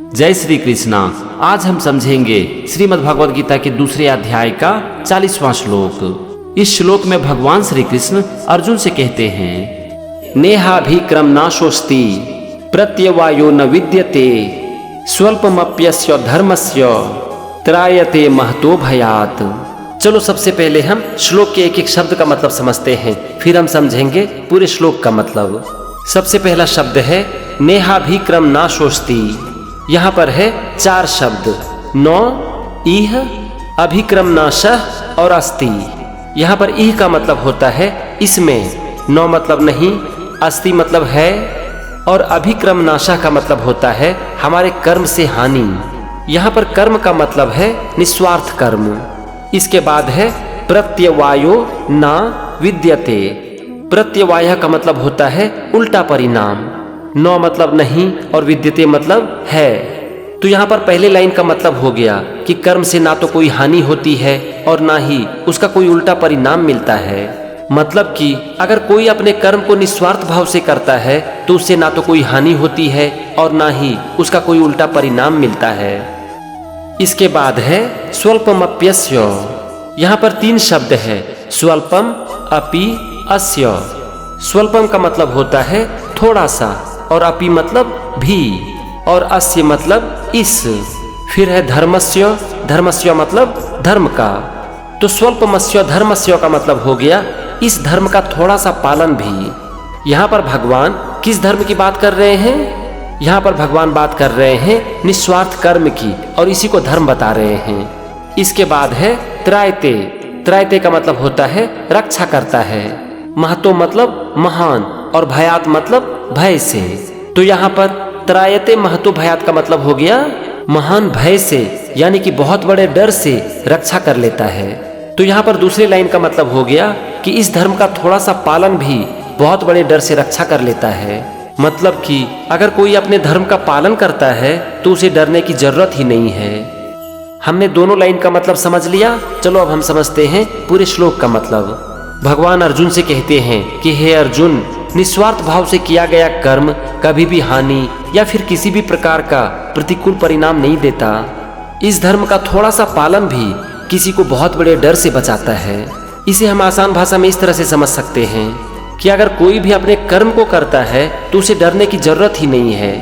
जय श्री कृष्णा। आज हम समझेंगे श्रीमद् भगवद गीता के दूसरे अध्याय का 40वां श्लोक। इस श्लोक में भगवान श्री कृष्ण अर्जुन से कहते हैं, नेहाभिक्रम नाशोस्ति प्रत्यवायो न विद्यते स्वल्पमप्यस्य धर्मस्य त्रायते महतो भयात्। चलो सबसे पहले हम श्लोक के एक एक शब्द का मतलब समझते हैं, फिर हम समझेंगे पूरे श्लोक का मतलब। सबसे पहला शब्द है नेहाभिक्रम नाशोस्ति। यहाँ पर है 4 शब्द, नौ, इह, अभिक्रम नाशः और अस्ति। यहाँ पर इह का मतलब होता है इसमें, नौ मतलब नहीं, अस्ति मतलब है, और अभिक्रम नाशः का मतलब होता है हमारे कर्म से हानि। यहाँ पर कर्म का मतलब है निस्वार्थ कर्म। इसके बाद है प्रत्यवायो न विद्यते। प्रत्यवाय का मतलब होता है उल्टा परिणाम। नौ मतलब नहीं और विद्यते मतलब है। तो यहाँ पर पहले लाइन का मतलब हो गया कि कर्म से ना तो कोई हानि होती है और ना ही उसका कोई उल्टा परिणाम मिलता है। मतलब कि अगर कोई अपने कर्म को निस्वार्थ भाव से करता है तो उससे ना तो कोई हानि होती है और ना ही उसका कोई उल्टा परिणाम मिलता है। इसके बाद है स्वल्पमप्यस्य। यहाँ पर 3 शब्द है, स्वल्पम, अपि, अस्य। स्वल्पम का मतलब होता है थोड़ा सा, और अपि मतलब भी, और अस्य मतलब इस। फिर है धर्मस्य। धर्मस्य मतलब धर्म का। तो स्वल्पमस्य धर्मस्य का मतलब हो गया इस धर्म का थोड़ा सा पालन भी। यहाँ पर भगवान किस धर्म की बात कर रहे हैं? यहाँ पर भगवान बात कर रहे हैं निस्वार्थ कर्म की, और इसी को धर्म बता रहे हैं। इसके बाद है त्रायते। त्रायते का मतलब होता है रक्षा करता है। महतो मतलब महान, और भयात मतलब भय से। तो यहाँ पर त्रायते महतो भयात का मतलब हो गया महान भय से, यानी कि बहुत बड़े डर से रक्षा कर लेता है। तो यहाँ पर दूसरी लाइन का मतलब हो गया कि इस धर्म का थोड़ा सा पालन भी बहुत बड़े डर से रक्षा कर लेता है। मतलब कि अगर कोई अपने धर्म का पालन करता है तो उसे डरने की जरूरत ही नहीं है। हमने दोनों लाइन का मतलब समझ लिया। चलो अब हम समझते हैं पूरे श्लोक का मतलब। भगवान अर्जुन से कहते हैं कि हे अर्जुन, निस्वार्थ भाव से किया गया कर्म कभी भी हानि या फिर किसी भी प्रकार का प्रतिकूल परिणाम नहीं देता। इस धर्म का थोड़ा सा पालन भी किसी को बहुत बड़े डर से बचाता है। इसे हम आसान भाषा में इस तरह से समझ सकते हैं कि अगर कोई भी अपने कर्म को करता है तो उसे डरने की जरूरत ही नहीं है,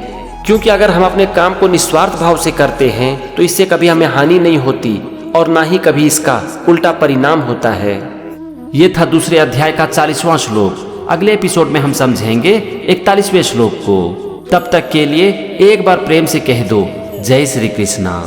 क्योंकि अगर हम अपने काम को निस्वार्थ भाव से करते हैं तो इससे कभी हमें हानि नहीं होती और ना ही कभी इसका उल्टा परिणाम होता है। ये था दूसरे अध्याय का 40वां श्लोक। अगले एपिसोड में हम समझेंगे 41वें श्लोक को। तब तक के लिए एक बार प्रेम से कह दो, जय श्री कृष्णा।